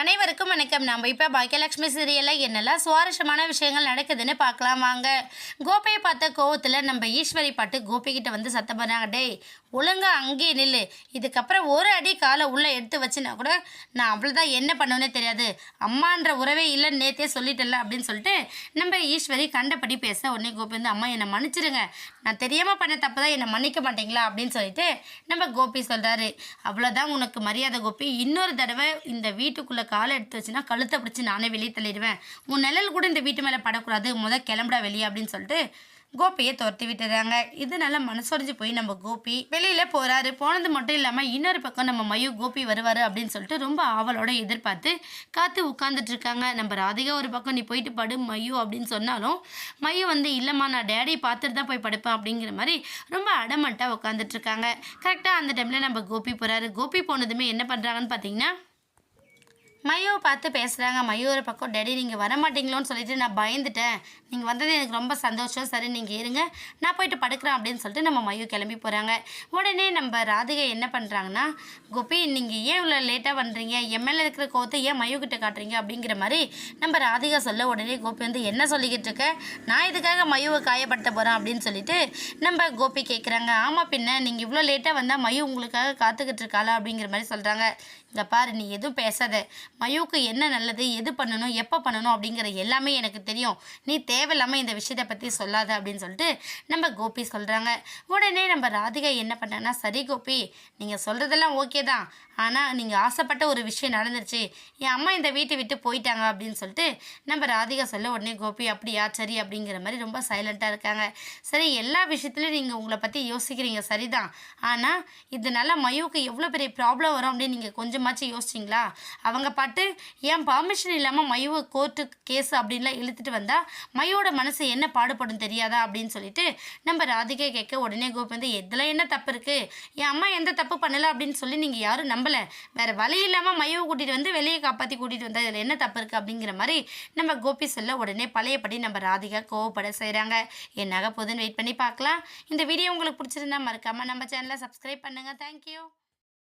அனைவருக்கும் வணக்கம். நம்ம இப்போ பாக்கியலட்சுமி சீரியலில் என்னெல்லாம் சுவாரஸ்யமான விஷயங்கள் நடக்குதுன்னு பார்க்கலாம் வாங்க. கோபியை பார்த்த கோவத்தில் நம்ம ஈஸ்வரி பாட்டு கோபிக்கிட்ட வந்து சத்தம் பண்ணாங்க, டேய் ஒழுங்கா அங்கேயே நில்லு, இதுக்கப்புறம் ஒரு அடி காலை உள்ளே எடுத்து வச்சுனா கூட நான் அவ்வளோதான் என்ன பண்ணுவேனே தெரியாது, அம்மான்ற உறவே இல்லைன்னு நேற்றே சொல்லிட்டல அப்படின்னு சொல்லிட்டு நம்ம ஈஸ்வரி கண்டபடி பேச உடனே கோபி வந்து அம்மா என்னை மன்னிச்சிடுங்க, நான் தெரியாமல் பண்ண தப்பு தான், என்னை மன்னிக்க மாட்டீங்களா அப்படின்னு சொல்லிட்டு நம்ம கோபி சொல்கிறாரு. அவ்வளோதான் உனக்கு மரியாதை கோபி, இன்னொரு தடவை இந்த வீட்டுக்குள்ளே காலை எடுத்து வச்சுன்னா கழுத்தை பிடிச்சி நானே வெளியே தள்ளிடுவேன், உன் நிழல் கூட இந்த வீட்டு மேலே படக்கூடாது, கிளம்புடா வெளியே அப்படின்னு சொல்லிட்டு கோபியை துரத்தி விட்டுறாங்க. இதனால மனசொடைஞ்சு போய் நம்ம கோபி வெளியில் போகிறாரு. போனது மட்டும் இல்லாமல் இன்னொரு பக்கம் நம்ம மயு கோபி வருவார் அப்படின்னு சொல்லிட்டு ரொம்ப ஆவலோட எதிர்பார்த்து காத்து உட்காந்துட்டு இருக்காங்க. நம்ம ராதிகா ஒரு பக்கம் நீ போயிட்டு படு மயு அப்படின்னு சொன்னாலும் மயு வந்து இல்லைம்மா நான் டேடி பார்த்துட்டு தான் போய் படுப்பேன் அப்படிங்கிற மாதிரி ரொம்ப அடமட்டாக உட்காந்துட்டு இருக்காங்க. கரெக்டாக அந்த டைமில் நம்ம கோபி போகிறாரு. கோபி போனதுமே என்ன பண்ணுறாங்கன்னு பார்த்தீங்கன்னா மயூவை பார்த்து பேசுகிறாங்க. மயூ ஒரு பக்கம் டேடி நீங்கள் வர மாட்டீங்களோன்னு சொல்லிட்டு நான் பயந்துட்டேன், நீங்கள் வந்தது எனக்கு ரொம்ப சந்தோஷம், சரி நீங்கள் இருங்க நான் போயிட்டு படுக்கிறேன் அப்படின்னு சொல்லிட்டு நம்ம மயூ கிளம்பி போகிறாங்க. உடனே நம்ம ராதிகை என்ன பண்ணுறாங்கன்னா, கோபி நீங்கள் ஏன் இவ்வளோ லேட்டாக பண்ணுறீங்க, எம்எல்ஏ இருக்கிற கோவத்தை ஏன் மயூ கிட்ட காட்டுறீங்க அப்படிங்கிற மாதிரி நம்ம ராதிகா சொல்ல உடனே கோபி வந்து என்ன சொல்லிக்கிட்டு இருக்க, நான் இதுக்காக மயூவை காயப்படுத்த போகிறேன் அப்படின்னு சொல்லிட்டு நம்ம கோபி கேட்குறாங்க. ஆமாம் பின்ன நீங்கள் இவ்வளோ லேட்டாக வந்தால் மயூ உங்களுக்காக காத்துக்கிட்டு இருக்காளா அப்படிங்கிற மாதிரி சொல்கிறாங்க. இங்கே பாரு நீ எதுவும் பேசாத, மயூக்கு என்ன நல்லது எது பண்ணணும் எப்போ பண்ணணும் அப்படிங்கிற எல்லாமே எனக்கு தெரியும், நீ தேவையில்லாமல் இந்த விஷயத்தை பற்றி சொல்லாத அப்படின்னு சொல்லிட்டு நம்ம கோபி சொல்கிறாங்க. உடனே நம்ம ராதிகா என்ன பண்ணாங்கன்னா, சரி கோபி நீங்கள் சொல்கிறதெல்லாம் ஓகே தான், ஆனால் நீங்கள் ஆசைப்பட்ட ஒரு விஷயம் நடந்துருச்சு, என் அம்மா இந்த வீட்டை விட்டு போயிட்டாங்க அப்படின்னு சொல்லிட்டு நம்ம ராதிகா சொல்ல உடனே கோபி அப்படியா சரி அப்படிங்கிற மாதிரி ரொம்ப சைலண்ட்டாக இருக்காங்க. சரி எல்லா விஷயத்துலையும் நீங்கள் உங்களை பற்றி யோசிக்கிறீங்க சரிதான், ஆனால் இதனால மயூக்கு எவ்வளோ பெரிய ப்ராப்ளம் வரும் அப்படின்னு நீங்கள் கொஞ்சமாச்சும் யோசிச்சிங்களா, அவங்க பாட்டு ஏன் பர்மிஷன் இல்லாமல் மயுவை கோர்ட்டு கேஸ் அப்படின்லாம் இழுத்துட்டு வந்தால் மயோட மனசு என்ன பாடுபடும் தெரியாதா அப்படின்னு சொல்லிட்டு நம்ம ராதிகை கேட்க உடனே கோபி வந்து எதில் என்ன தப்பு இருக்குது, என் அம்மா எந்த தப்பு பண்ணலை அப்படின்னு சொல்லி நீங்கள் யாரும் நம்பலை, வேறு வழி இல்லாமல் மயுவை கூட்டிகிட்டு வந்து வெளியே காப்பாற்றி கூட்டிகிட்டு வந்தால் இதில் என்ன தப்பு இருக்குது அப்படிங்கிற மாதிரி நம்ம கோபி சொல்ல உடனே பழையபடி நம்ம ராதிகா கோவப்பட செய்கிறாங்க. என்னாக போதுன்னு வெயிட் பண்ணி பார்க்கலாம். இந்த வீடியோ உங்களுக்கு பிடிச்சிருந்தா மறக்காமல் நம்ம சேனலை சப்ஸ்கிரைப் பண்ணுங்கள். தேங்க்யூ.